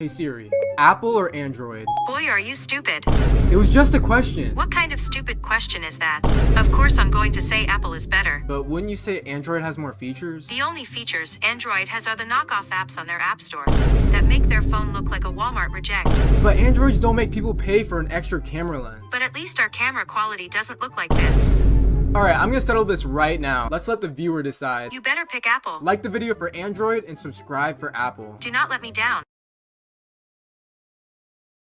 Hey Siri, Apple or Android? Boy, are you stupid. It was just a question. What kind of stupid question is that? Of course I'm going to say Apple is better. But wouldn't you say Android has more features? The only features Android has are the knockoff apps on their app store that make their phone look like a Walmart reject. But Androids don't make people pay for an extra camera lens. But at least our camera quality doesn't look like this. Alright, I'm gonna settle this right now. Let's let the viewer decide. You better pick Apple. Like the video for Android and subscribe for Apple. Do not let me down.